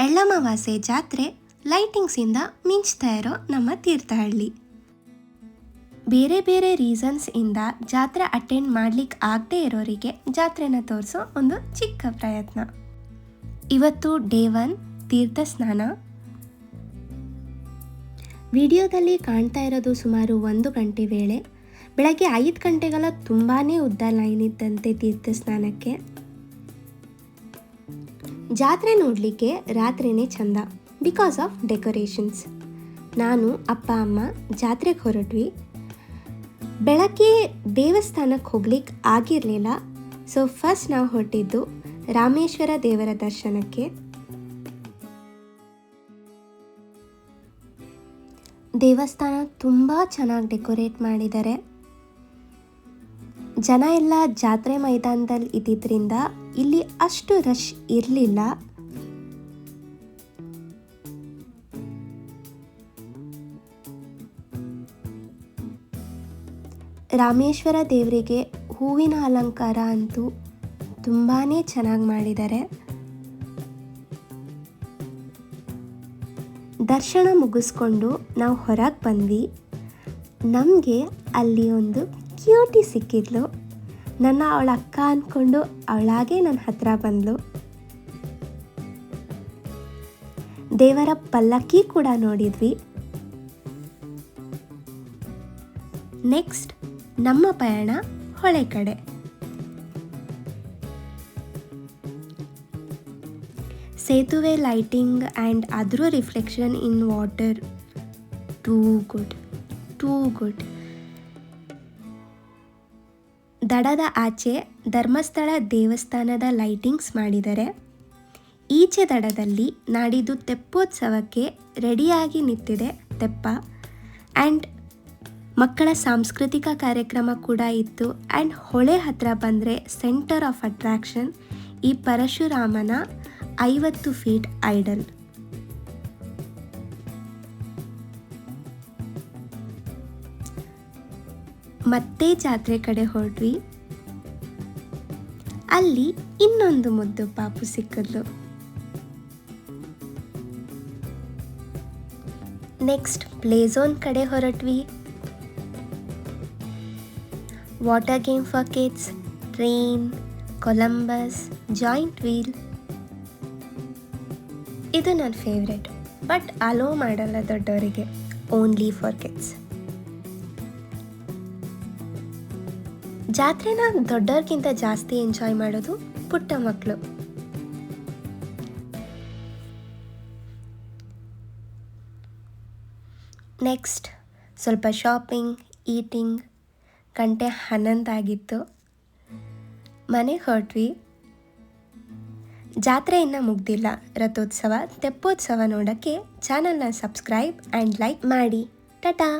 ಎಳ್ಳಮಾವಾಸ್ಯೆ ಜಾತ್ರೆ ಲೈಟಿಂಗ್ಸಿಂದ ಮಿಂಚ್ತಾ ಇರೋ ನಮ್ಮ ತೀರ್ಥಹಳ್ಳಿ. ಬೇರೆ ಬೇರೆ ರೀಸನ್ಸಿಂದ ಜಾತ್ರೆ ಅಟೆಂಡ್ ಮಾಡ್ಲಿಕ್ಕೆ ಆಗದೆ ಇರೋರಿಗೆ ಜಾತ್ರೆನ ತೋರಿಸೋ ಒಂದು ಚಿಕ್ಕ ಪ್ರಯತ್ನ. ಇವತ್ತು ಡೇ 1 ತೀರ್ಥ ಸ್ನಾನ. ವಿಡಿಯೋದಲ್ಲಿ ಕಾಣ್ತಾ ಇರೋದು ಸುಮಾರು 1 ಗಂಟೆ ವೇಳೆ. ಬೆಳಗ್ಗೆ 5 ಗಂಟೆಗಳ ತುಂಬಾ ಉದ್ದ ಲೈನ್ ಇದ್ದಂತೆ ತೀರ್ಥ ಸ್ನಾನಕ್ಕೆ. ಜಾತ್ರೆ ನೋಡಲಿಕ್ಕೆ ರಾತ್ರಿನೇ ಚಂದ, ಬಿಕಾಸ್ ಆಫ್ ಡೆಕೋರೇಷನ್ಸ್. ನಾನು ಅಪ್ಪ ಅಮ್ಮ ಜಾತ್ರೆಗೆ ಹೊರಟ್ವಿ. ಬೆಳಗ್ಗೆ ದೇವಸ್ಥಾನಕ್ಕೆ ಹೋಗ್ಲಿಕ್ಕೆ ಆಗಿರಲಿಲ್ಲ. ಸೊ ಫಸ್ಟ್ ನಾವು ಹೊರಟಿದ್ದು ರಾಮೇಶ್ವರ ದೇವರ ದರ್ಶನಕ್ಕೆ. ದೇವಸ್ಥಾನ ತುಂಬ ಚೆನ್ನಾಗಿ ಡೆಕೋರೇಟ್ ಮಾಡಿದ್ದಾರೆ. ಜನ ಎಲ್ಲ ಜಾತ್ರೆ ಮೈದಾನದಲ್ಲಿ ಇದ್ದಿದ್ದರಿಂದ ಇಲ್ಲಿ ಅಷ್ಟು ರಶ್ ಇರಲಿಲ್ಲ. ರಾಮೇಶ್ವರ ದೇವರಿಗೆ ಹೂವಿನ ಅಲಂಕಾರ ಅಂತೂ ತುಂಬಾ ಚೆನ್ನಾಗಿ ಮಾಡಿದ್ದಾರೆ. ದರ್ಶನ ಮುಗಿಸ್ಕೊಂಡು ನಾವು ಹೊರಗೆ ಬಂದ್ವಿ. ನಮಗೆ ಅಲ್ಲಿ ಒಂದು ಕ್ಯೂಟಿ ಸಿಕ್ಕಿದ್ಲು. ನನ್ನ ಅವಳ ಅಕ್ಕ ಅಂದ್ಕೊಂಡು ಅವಳಾಗೆ ನನ್ನ ಹತ್ರ ಬಂದಳು. ದೇವರ ಪಲ್ಲಕ್ಕಿ ಕೂಡ ನೋಡಿದ್ವಿ. ನೆಕ್ಸ್ಟ್ ನಮ್ಮ ಪಯಣ ಹೊಳೆ ಕಡೆ. ಸೇತುವೆ ಲೈಟಿಂಗ್ ಆ್ಯಂಡ್ ಅದರ reflection in water, too good. ದಡದ ಆಚೆ ಧರ್ಮಸ್ಥಳ ದೇವಸ್ಥಾನದ ಲೈಟಿಂಗ್ಸ್ ಮಾಡಿದ್ದಾರೆ. ಈಚೆ ದಡದಲ್ಲಿ ನಾಡಿದ್ದು ತೆಪ್ಪೋತ್ಸವಕ್ಕೆ ರೆಡಿಯಾಗಿ ನಿಂತಿದೆ ತೆಪ್ಪ. ಆ್ಯಂಡ್ ಮಕ್ಕಳ ಸಾಂಸ್ಕೃತಿಕ ಕಾರ್ಯಕ್ರಮ ಕೂಡ ಇತ್ತು. ಆ್ಯಂಡ್ ಹೊಳೆ ಹತ್ರ ಬಂದರೆ ಸೆಂಟರ್ ಆಫ್ ಅಟ್ರಾಕ್ಷನ್ ಈ ಪರಶುರಾಮನ 50 ಫೀಟ್ ಐಡಲ್. ಮತ್ತೆ ಜಾತ್ರೆ ಕಡೆ ಹೊರಟ್ವಿ. ಅಲ್ಲಿ ಇನ್ನೊಂದು ಮುದ್ದು ಪಾಪು ಸಿಕ್ಕಿದ್ಲು. ನೆಕ್ಸ್ಟ್ ಪ್ಲೇ ಝೋನ್ ಕಡೆ ಹೊರಟ್ವಿ. Water game for kids, train, Columbus, joint wheel. ಇದು ನನ್ನ ಫೇವ್ರೆಟ್, ಬಟ್ ಅಲೋ ಮಾಡಲ್ಲ ದೊಡ್ಡವರಿಗೆ, ಓನ್ಲಿ ಫಾರ್ ಕಿಡ್ಸ್. ಜಾತ್ರೆನ ದೊಡ್ಡವ್ರಿಗಿಂತ ಜಾಸ್ತಿ ಎಂಜಾಯ್ ಮಾಡೋದು ಪುಟ್ಟ ಮಕ್ಕಳು. ನೆಕ್ಸ್ಟ್ ಸ್ವಲ್ಪ ಶಾಪಿಂಗ್, ಈಟಿಂಗ್. ಗಂಟೆ 11 ಆಗಿತ್ತು. ಮನೆಗೆ ಹೊರಟ್ವಿ. ಜಾತ್ರೆ ಇನ್ನೂ ಮುಗ್ದಿಲ್ಲ. ರಥೋತ್ಸವ, ತೆಪ್ಪೋತ್ಸವ ನೋಡೋಕ್ಕೆ ಚಾನಲ್ನ ಸಬ್ಸ್ಕ್ರೈಬ್ ಆ್ಯಂಡ್ ಲೈಕ್ ಮಾಡಿ. ಟಾಟಾ.